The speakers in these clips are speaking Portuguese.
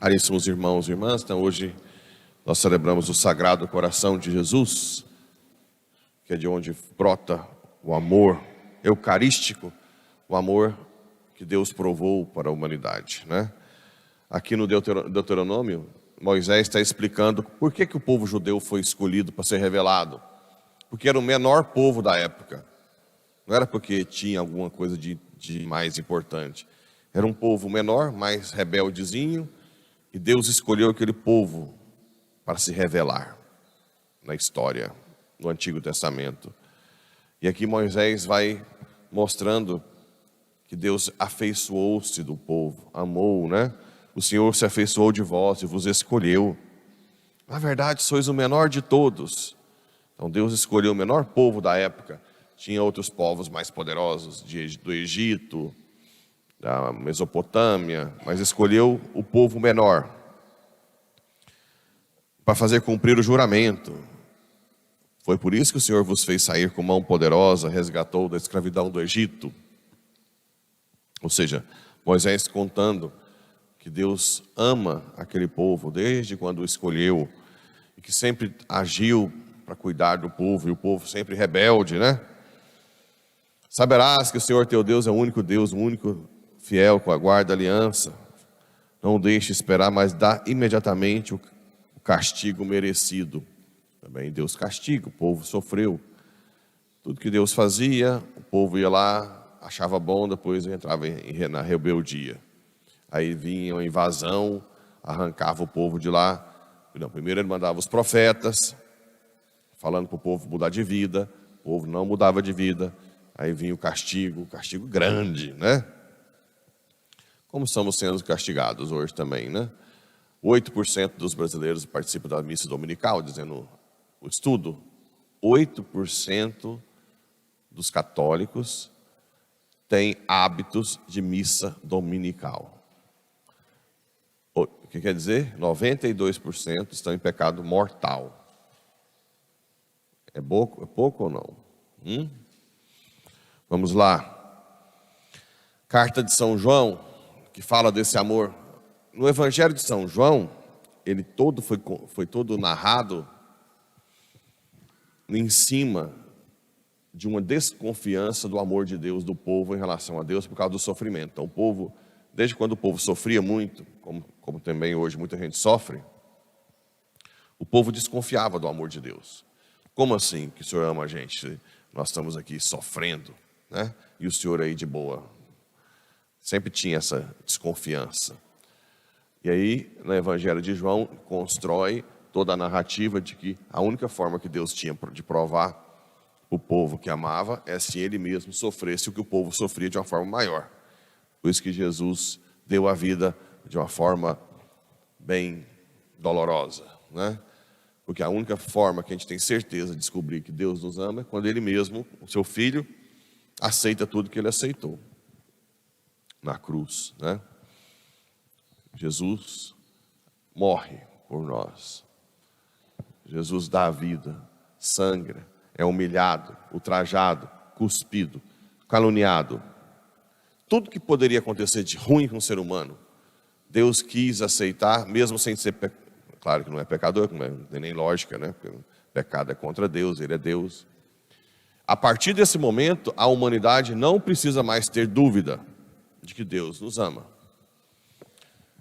Caríssimos irmãos e irmãs, então hoje nós celebramos o Sagrado Coração de Jesus, que é de onde brota o amor eucarístico, o amor que Deus provou para a humanidade, né? Aqui no Deuteronômio, Moisés está explicando por que o povo judeu foi escolhido para ser revelado. Porque era o menor povo da época. Não era porque tinha alguma coisa de mais importante. Era um povo menor, mais rebeldezinho, e Deus escolheu aquele povo para se revelar na história, no Antigo Testamento. E aqui Moisés vai mostrando que Deus afeiçoou-se do povo, amou, né? O Senhor se afeiçoou de vós e vos escolheu. Na verdade, sois o menor de todos. Então Deus escolheu o menor povo da época. Tinha outros povos mais poderosos, do Egito, da Mesopotâmia, mas escolheu o povo menor para fazer cumprir o juramento. Foi por isso que o Senhor vos fez sair com mão poderosa, resgatou da escravidão do Egito. Ou seja, Moisés contando que Deus ama aquele povo desde quando o escolheu e que sempre agiu para cuidar do povo, e o povo sempre rebelde, né? Saberás que o Senhor teu Deus é o único Deus, o único fiel, que aguarda a aliança. Não deixe esperar, mas dá imediatamente o castigo merecido. Também Deus castiga, o povo sofreu. Tudo que Deus fazia, o povo ia lá, achava bom, depois entrava na rebeldia. Aí vinha uma invasão, arrancava o povo de lá. Não, primeiro ele mandava os profetas, falando para o povo mudar de vida. O povo não mudava de vida. Aí vinha o castigo grande, né? Como estamos sendo castigados hoje também, né? 8% dos brasileiros participam da missa dominical, dizendo o estudo. 8% dos católicos têm hábitos de missa dominical. O que quer dizer? 92% estão em pecado mortal. É pouco ou não? Vamos lá. Carta de São João, que fala desse amor. No Evangelho de São João, ele todo foi todo narrado em cima de uma desconfiança do amor de Deus, do povo em relação a Deus por causa do sofrimento. Então o povo, desde quando o povo sofria muito, como também hoje muita gente sofre, o povo desconfiava do amor de Deus. Como assim que o Senhor ama a gente? Nós estamos aqui sofrendo, né? E o Senhor aí de boa. Sempre tinha essa desconfiança. E aí, no Evangelho de João, constrói toda a narrativa de que a única forma que Deus tinha de provar o povo que amava é se ele mesmo sofresse o que o povo sofria de uma forma maior. Por isso que Jesus deu a vida de uma forma bem dolorosa, né? Porque a única forma que a gente tem certeza de descobrir que Deus nos ama é quando ele mesmo, o seu filho, aceita tudo que ele aceitou na cruz, né? Jesus morre por nós. Jesus dá a vida, sangra, é humilhado, ultrajado, cuspido, caluniado. Tudo que poderia acontecer de ruim com o ser humano, Deus quis aceitar, mesmo sem ser claro que não é pecador, não tem nem lógica, né? Porque o pecado é contra Deus, ele é Deus. A partir desse momento, a humanidade não precisa mais ter dúvida de que Deus nos ama.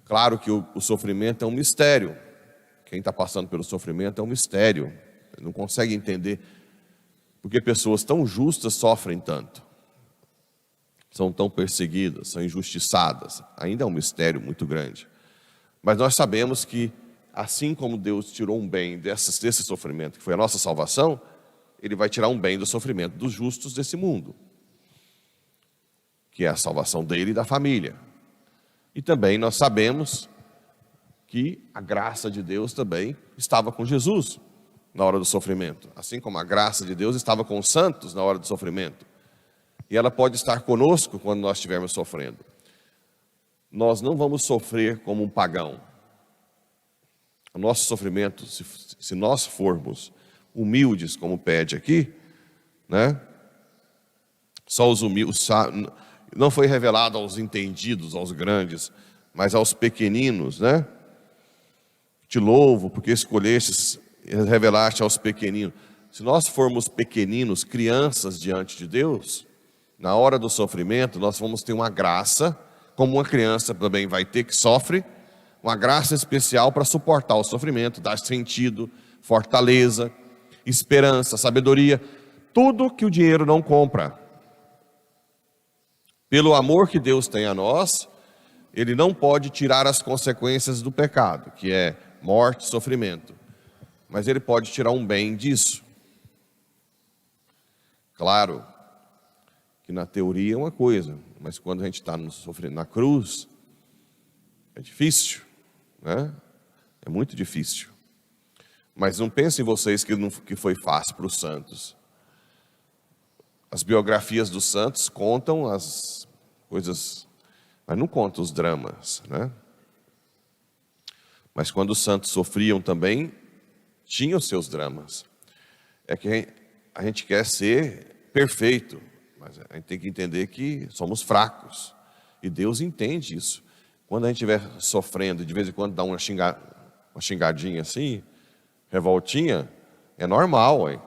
Claro que o sofrimento é um mistério. Quem está passando pelo sofrimento é um mistério. Não consegue entender porque pessoas tão justas sofrem tanto. São tão perseguidas, são injustiçadas. Ainda é um mistério muito grande. Mas nós sabemos que, assim como Deus tirou um bem desse sofrimento, que foi a nossa salvação, ele vai tirar um bem do sofrimento dos justos desse mundo, que é a salvação dele e da família. E também nós sabemos que a graça de Deus também estava com Jesus na hora do sofrimento, assim como a graça de Deus estava com os santos na hora do sofrimento. E ela pode estar conosco quando nós estivermos sofrendo. Nós não vamos sofrer como um pagão. O nosso sofrimento, se nós formos humildes, como pede aqui, né? Só os humildes, não foi revelado aos entendidos, aos grandes, mas aos pequeninos, né? Te louvo, porque escolhestes e revelaste aos pequeninos. Se nós formos pequeninos, crianças diante de Deus, na hora do sofrimento, nós vamos ter uma graça, como uma criança também vai ter que sofre, uma graça especial para suportar o sofrimento, dar sentido, fortaleza, esperança, sabedoria, tudo que o dinheiro não compra. Pelo amor que Deus tem a nós, Ele não pode tirar as consequências do pecado, que é morte, sofrimento. Mas Ele pode tirar um bem disso. Claro que na teoria é uma coisa, mas quando a gente está sofrendo na cruz, é difícil, né? É muito difícil. Mas não pensem vocês que foi fácil para os santos. As biografias dos santos contam as coisas, mas não contam os dramas, né? Mas quando os santos sofriam também, tinham os seus dramas. É que a gente quer ser perfeito, mas a gente tem que entender que somos fracos. E Deus entende isso. Quando a gente estiver sofrendo, de vez em quando dá uma xingadinha assim, revoltinha, é normal, hein?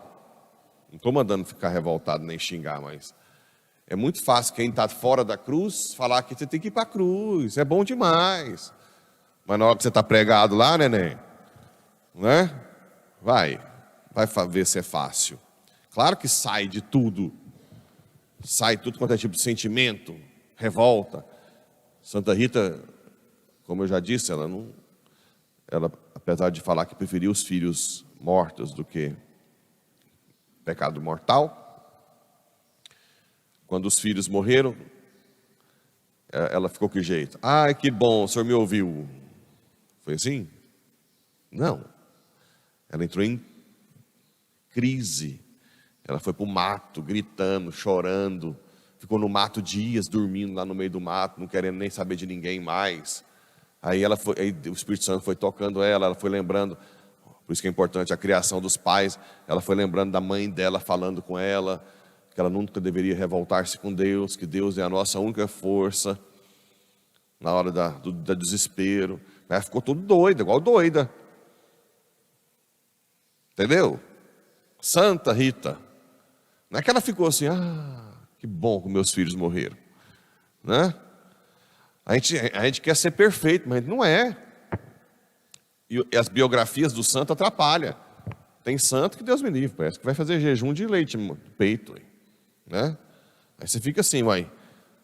Não estou mandando ficar revoltado nem xingar, mas é muito fácil quem está fora da cruz falar que você tem que ir para a cruz, é bom demais. Mas na hora que você está pregado lá, neném, né? Vai ver se é fácil. Claro que sai de tudo. Sai tudo quanto é tipo de sentimento, revolta. Santa Rita, como eu já disse, ela, apesar de falar que preferia os filhos mortos do que pecado mortal, quando os filhos morreram, ela ficou que jeito? Ai, que bom, o senhor me ouviu. Foi assim? Não. Ela entrou em crise. Ela foi para o mato, gritando, chorando. Ficou no mato dias, dormindo lá no meio do mato, não querendo nem saber de ninguém mais. Aí o Espírito Santo foi tocando ela foi lembrando, por isso que é importante a criação dos pais. Ela foi lembrando da mãe dela falando com ela, que ela nunca deveria revoltar-se com Deus, que Deus é a nossa única força, na hora do desespero. Ela ficou tudo doida, igual doida. Entendeu? Santa Rita. Não é que ela ficou assim, que bom que meus filhos morreram, né? A gente quer ser perfeito, mas não é. E as biografias do santo atrapalham. Tem santo que Deus me livre, parece que vai fazer jejum de leite no peito, né? Aí você fica assim, uai,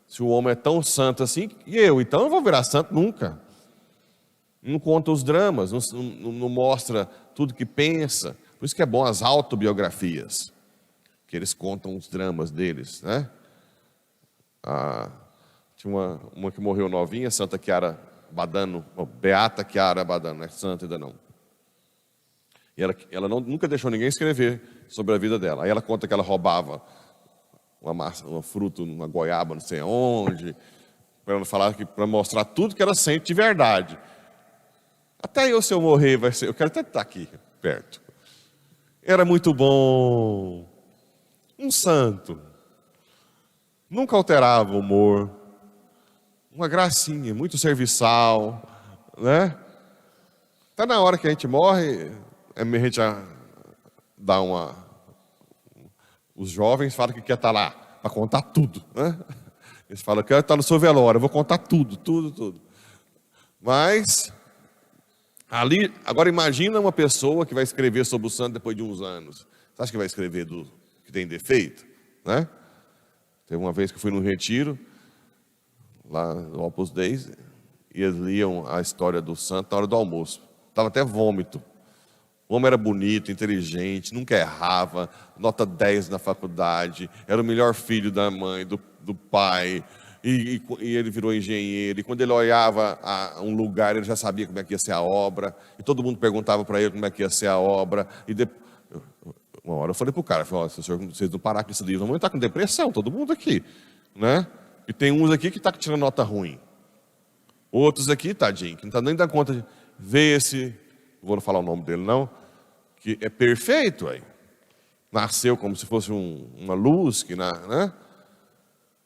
se o homem é tão santo assim, e eu? Então eu não vou virar santo nunca. Não conta os dramas, não mostra tudo que pensa. Por isso que é bom as autobiografias, que eles contam os dramas deles, né? Tinha uma que morreu novinha, Santa Chiara Badano, Beata Chiara Badano, não é santa ainda não. E ela nunca deixou ninguém escrever sobre a vida dela. Aí ela conta que ela roubava uma fruta, uma goiaba, não sei onde, para ela falar para mostrar tudo que ela sente de verdade. Até eu, se eu morrer, eu quero até estar aqui perto. Era muito bom, um santo, nunca alterava o humor, uma gracinha, muito serviçal, né? Tá na hora que a gente morre, a gente dá os jovens falam que quer estar lá para contar tudo, né? Eles falam que quer estar no seu velório, eu vou contar tudo. Mas ali, agora imagina uma pessoa que vai escrever sobre o santo depois de uns anos. Você acha que vai escrever do que tem defeito, né? Teve uma vez que eu fui num retiro lá no Opus Dei, e eles liam a história do santo na hora do almoço. Estava até vômito. O homem era bonito, inteligente, nunca errava, nota 10 na faculdade, era o melhor filho da mãe, do pai, e ele virou engenheiro. E quando ele olhava um lugar, ele já sabia como é que ia ser a obra, e todo mundo perguntava para ele como é que ia ser a obra. Uma hora eu falei para o cara, se vocês não parar com esse livro, vamos estar com depressão, todo mundo aqui, né? E tem uns aqui que estão tirando nota ruim. Outros aqui, tadinho, que não está nem dando conta de ver esse, não vou falar o nome dele não, que é perfeito, aí. Nasceu como se fosse uma luz, né?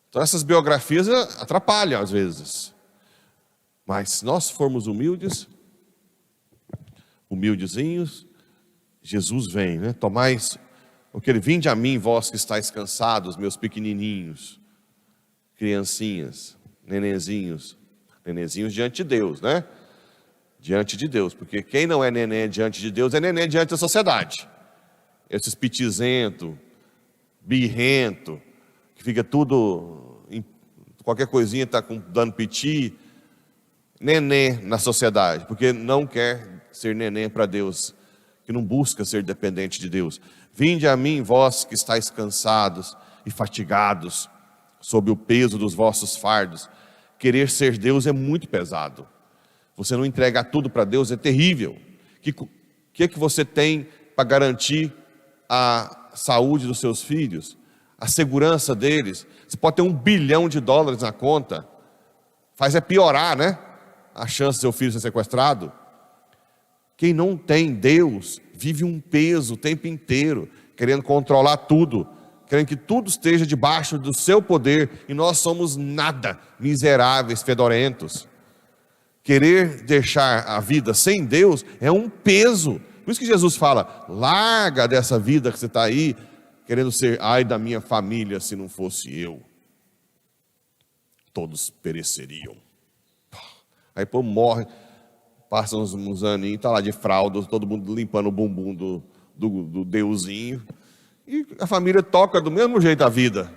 Então essas biografias atrapalham às vezes. Mas se nós formos humildes, humildezinhos, Jesus vem, né? Tomais, aquele vinde a mim, vós que estáis cansados, meus pequenininhos, criancinhas, nenenzinhos diante de Deus, né? Diante de Deus, porque quem não é neném diante de Deus é neném diante da sociedade. Esses pitizento, birrento, que fica tudo, qualquer coisinha está dando piti, neném na sociedade, porque não quer ser neném para Deus, que não busca ser dependente de Deus. Vinde a mim, vós que estáis cansados e fatigados, sob o peso dos vossos fardos. Querer ser Deus é muito pesado. Você não entregar tudo para Deus é terrível. O que você tem para garantir a saúde dos seus filhos, a segurança deles? Você pode ter $1 bilhão na conta, faz é piorar, né? A chance de seu filho ser sequestrado. Quem não tem Deus vive um peso o tempo inteiro, querendo controlar tudo, querendo que tudo esteja debaixo do seu poder, e nós somos nada, miseráveis, fedorentos. Querer deixar a vida sem Deus é um peso. Por isso que Jesus fala, larga dessa vida que você está aí, querendo ser, ai da minha família, se não fosse eu, todos pereceriam. Aí pô, morre, passa uns aninhos, está lá de fralda, todo mundo limpando o bumbum do deusinho, e a família toca do mesmo jeito a vida.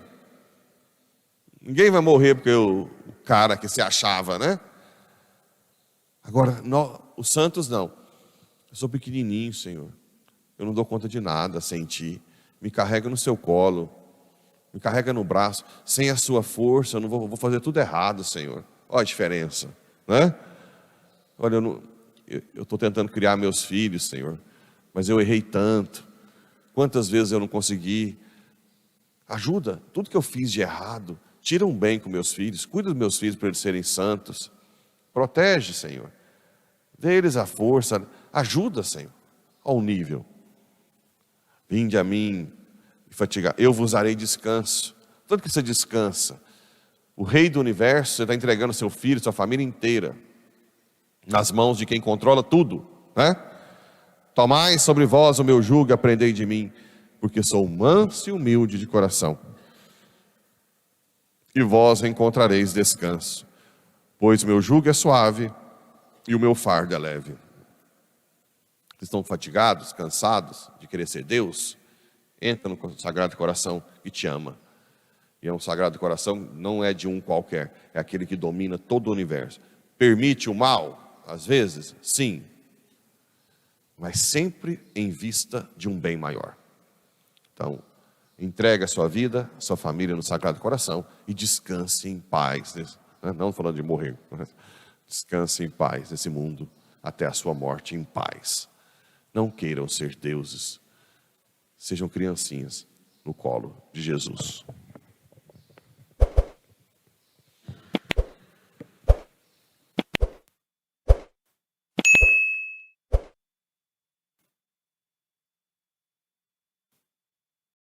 Ninguém vai morrer porque o cara que se achava, né? Agora, os santos não. Eu sou pequenininho, Senhor. Eu não dou conta de nada sem Ti. Me carrega no Seu colo. Me carrega no braço. Sem a Sua força, eu não vou fazer tudo errado, Senhor. Olha a diferença, né? Olha, eu estou tentando criar meus filhos, Senhor, mas eu errei tanto. Quantas vezes eu não consegui? Ajuda, tudo que eu fiz de errado, tira um bem com meus filhos, cuida dos meus filhos para eles serem santos, protege, Senhor, dê eles a força, ajuda, Senhor, ao nível. Vinde a mim, fatigar, eu vos darei descanso. Tanto que você descansa, o Rei do Universo, você está entregando seu filho, sua família inteira, nas mãos de quem controla tudo, né? Tomai sobre vós o meu jugo e aprendei de mim, porque sou manso e humilde de coração, e vós encontrareis descanso, pois o meu jugo é suave e o meu fardo é leve. Vocês estão fatigados, cansados de querer ser Deus? Entra no Sagrado Coração que te ama. E é um Sagrado Coração, não é de um qualquer, é aquele que domina todo o universo. Permite o mal, às vezes? Sim. Mas sempre em vista de um bem maior. Então, entregue a sua vida, a sua família no Sagrado Coração e descanse em paz. Não falando de morrer, mas descanse em paz nesse mundo até a sua morte em paz. Não queiram ser deuses, sejam criancinhas no colo de Jesus.